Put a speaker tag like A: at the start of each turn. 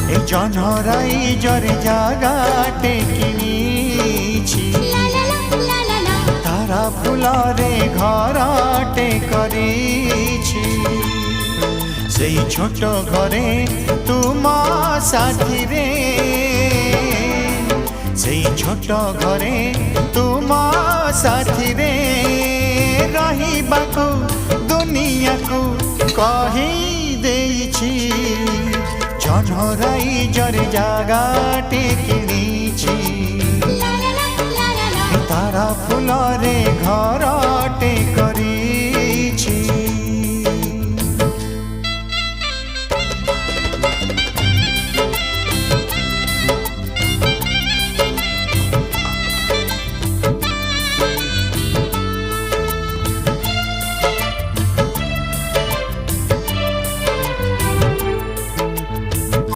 A: এই জনরাই জরে জাগাটে কিনিছি তারা ফুলরে ঘরটে করিছি সেই ছোট ঘরে তুম সাথীরে সেই ছোট ঘরে তুম সাথীরে রহিবাকু দুনিয়াকু কহি দেইছি জনরাই জরে জাগাটে কিনিছি তারা ফুলরে ঘর